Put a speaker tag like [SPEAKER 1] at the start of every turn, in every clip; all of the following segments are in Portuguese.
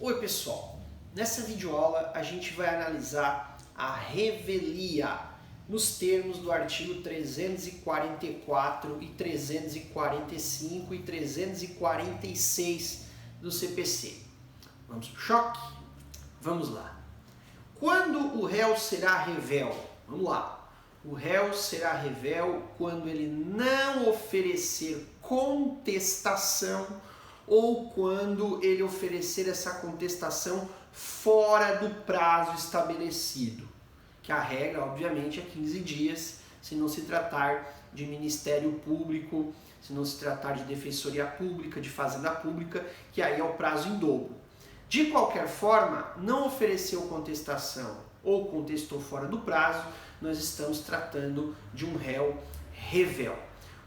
[SPEAKER 1] Oi pessoal, nessa videoaula a gente vai analisar a revelia nos termos do artigo 344 e 345 e 346 do CPC. Vamos para o choque? Vamos lá. Quando o réu será revel? Vamos lá. O réu será revel quando ele não oferecer contestação ou quando ele oferecer essa contestação fora do prazo estabelecido, que a regra, obviamente, é 15 dias, se não se tratar de Ministério Público, se não se tratar de Defensoria Pública, de Fazenda Pública, que aí é o prazo em dobro. De qualquer forma, não ofereceu contestação ou contestou fora do prazo, nós estamos tratando de um réu revel.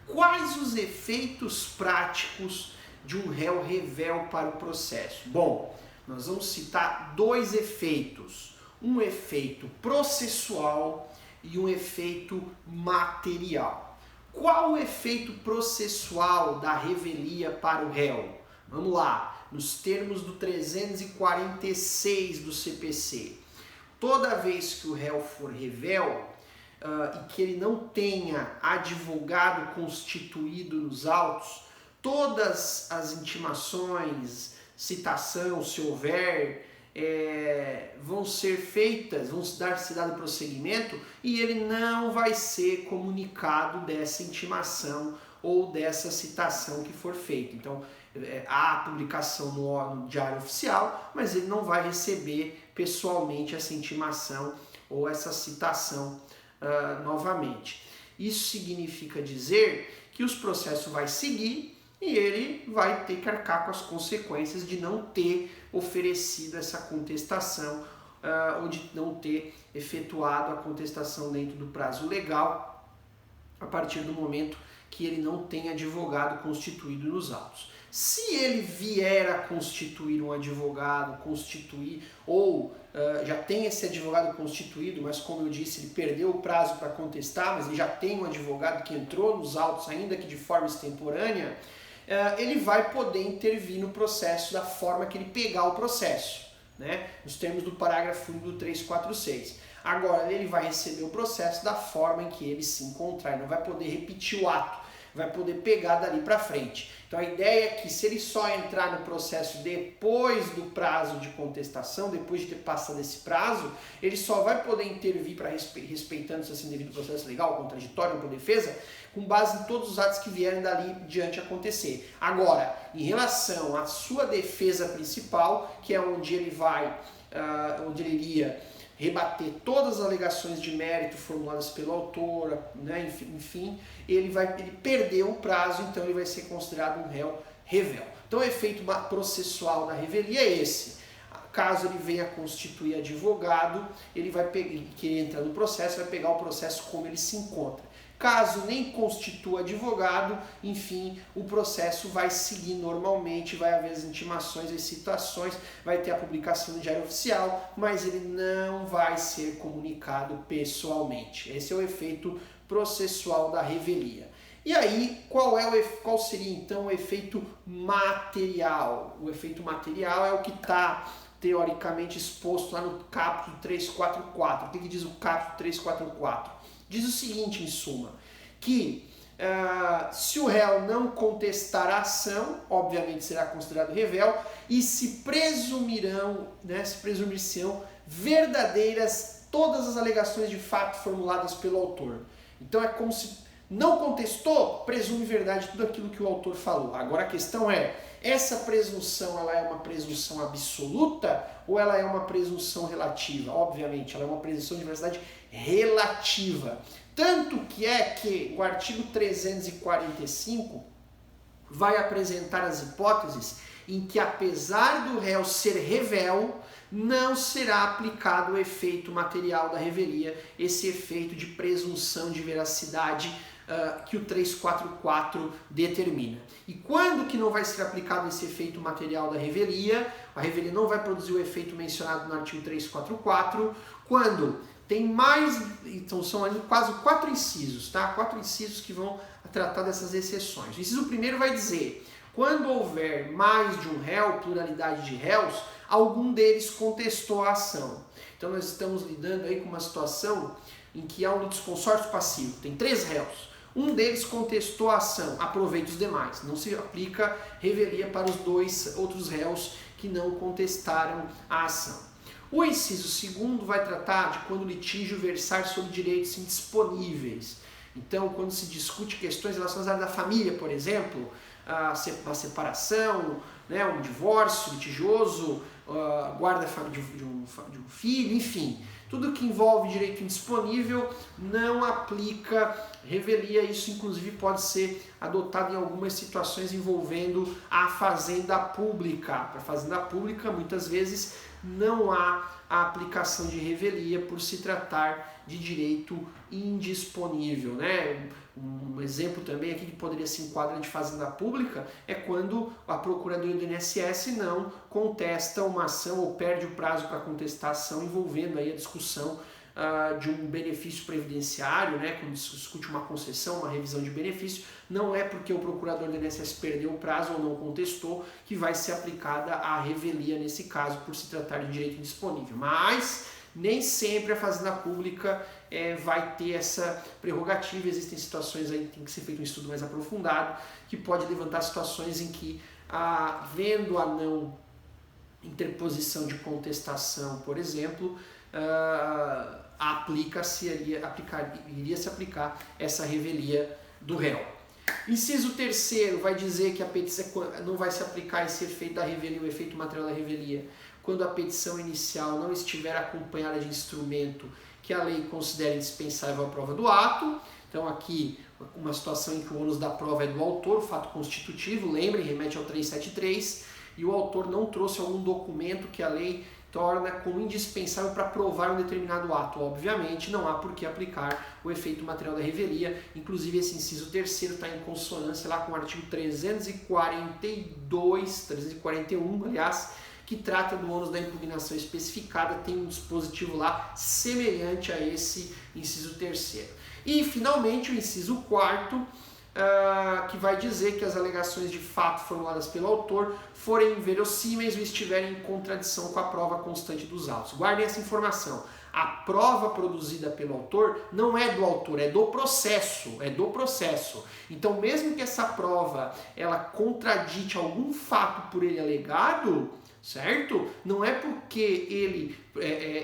[SPEAKER 1] Quais os efeitos práticos de um réu revel para o processo? Bom, nós vamos citar dois efeitos, um efeito processual e um efeito material. Qual o efeito processual da revelia para o réu? Vamos lá, nos termos do 346 do CPC. Toda vez que o réu for revel e que ele não tenha advogado constituído nos autos, todas as intimações, citação, se houver, vão ser feitas, vão dar-se dado prosseguimento e ele não vai ser comunicado dessa intimação ou dessa citação que for feita. Então, há a publicação no Diário Oficial, mas ele não vai receber pessoalmente essa intimação ou essa citação novamente. Isso significa dizer que os processos vai seguir e ele vai ter que arcar com as consequências de não ter oferecido essa contestação ou de não ter efetuado a contestação dentro do prazo legal a partir do momento que ele não tem advogado constituído nos autos. Se ele vier a constituir um advogado, ou já tem esse advogado constituído, mas como eu disse, ele perdeu o prazo para contestar, mas ele já tem um advogado que entrou nos autos, ainda que de forma extemporânea, ele vai poder intervir no processo da forma que ele pegar o processo, né? Nos termos do parágrafo único do 346. Agora, ele vai receber o processo da forma em que ele se encontrar, ele não vai poder repetir o ato, vai poder pegar dali para frente. Então a ideia é que se ele só entrar no processo depois do prazo de contestação, depois de ter passado esse prazo, ele só vai poder intervir para respeitando-se assim devido ao processo legal, contraditório ou defesa, com base em todos os atos que vierem dali diante acontecer. Agora, em relação à sua defesa principal, que é onde ele vai, onde ele iria rebater todas as alegações de mérito formuladas pelo autor, né? Enfim, ele perdeu o prazo, então ele vai ser considerado um réu revel. Então o efeito processual da revelia é esse. Caso ele venha constituir advogado, ele vai querer entrar no processo, vai pegar o processo como ele se encontra. Caso nem constitua advogado, enfim, o processo vai seguir normalmente, vai haver as intimações, as citações, vai ter a publicação no Diário Oficial, mas ele não vai ser comunicado pessoalmente. Esse é o efeito processual da revelia. E aí, qual seria então o efeito material? O efeito material é o que está teoricamente exposto lá no capítulo 344. O que diz o capítulo 344? Diz o seguinte, em suma, que se o réu não contestar a ação, obviamente será considerado revel, e se presumir-se-ão verdadeiras todas as alegações de fato formuladas pelo autor. Então é como se não contestou, presume verdade tudo aquilo que o autor falou. Agora a questão é, essa presunção ela é uma presunção absoluta ou ela é uma presunção relativa? Obviamente, ela é uma presunção de veracidade relativa. Tanto que é que o artigo 345 vai apresentar as hipóteses em que, apesar do réu ser revel, não será aplicado o efeito material da revelia, esse efeito de presunção de veracidade que o 344 determina. E quando que não vai ser aplicado esse efeito material da revelia? A revelia não vai produzir o efeito mencionado no artigo 344, quando tem mais, então são ali quase 4 incisos, tá? 4 incisos que vão tratar dessas exceções. O inciso primeiro vai dizer, Quando houver mais de um réu, pluralidade de réus, algum deles contestou a ação. Então nós estamos lidando aí com uma situação em que há um litisconsórcio passivo, tem 3 réus. Um deles contestou a ação, aproveita os demais. Não se aplica revelia para os 2 outros réus que não contestaram a ação. O inciso 2º vai tratar de quando o litígio versar sobre direitos indisponíveis. Então, quando se discute questões relacionadas à área da família, por exemplo, a separação, né, um divórcio litigioso, guarda de um filho, enfim, tudo que envolve direito indisponível não aplica revelia. Isso, inclusive, pode ser adotado em algumas situações envolvendo a fazenda pública. Para a fazenda pública, muitas vezes, não há a aplicação de revelia por se tratar de direito indisponível, né? Um exemplo também aqui que poderia se enquadrar de fazenda pública é quando a Procuradoria do INSS não contesta uma ação ou perde o prazo para contestar a ação envolvendo aí a discussão de um benefício previdenciário, né? Quando se discute uma concessão, uma revisão de benefício, não é porque o procurador do INSS perdeu o prazo ou não contestou que vai ser aplicada a revelia nesse caso, por se tratar de direito indisponível. Mas nem sempre a fazenda pública vai ter essa prerrogativa. Existem situações aí que tem que ser feito um estudo mais aprofundado, que pode levantar situações em que, havendo a não interposição de contestação, por exemplo, iria se aplicar essa revelia do réu. Inciso 3º vai dizer que a petição não vai se aplicar esse efeito da revelia, o efeito material da revelia, quando a petição inicial não estiver acompanhada de instrumento que a lei considere indispensável à prova do ato. Então aqui uma situação em que o ônus da prova é do autor, o fato constitutivo, lembrem, remete ao 373, e o autor não trouxe algum documento que a lei torna como indispensável para provar um determinado ato. Obviamente não há por que aplicar o efeito material da revelia. Inclusive esse inciso 3º está em consonância lá com o artigo 341, aliás, que trata do ônus da impugnação especificada. Tem um dispositivo lá semelhante a esse inciso 3º. E finalmente o inciso 4º, que vai dizer que as alegações de fato formuladas pelo autor forem inverossímeis ou estiverem em contradição com a prova constante dos autos. Guardem essa informação. A prova produzida pelo autor não é do autor, é do processo, Então, mesmo que essa prova ela contradite algum fato por ele alegado, certo? Não é porque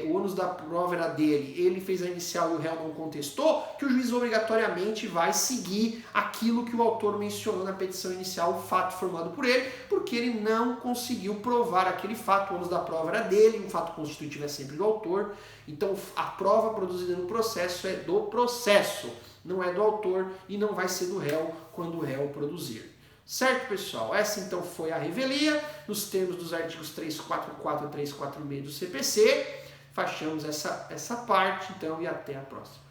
[SPEAKER 1] o ônus da prova era dele, ele fez a inicial e o réu não contestou, que o juiz obrigatoriamente vai seguir aquilo que o autor mencionou na petição inicial, o fato formado por ele, porque ele não conseguiu provar aquele fato. O ônus da prova era dele, um fato constitutivo é sempre do autor. Então a prova produzida no processo é do processo, não é do autor e não vai ser do réu quando o réu produzir. Certo, pessoal? Essa então foi a revelia, nos termos dos artigos 344 e 346 do CPC. Fechamos essa parte, então, e até a próxima.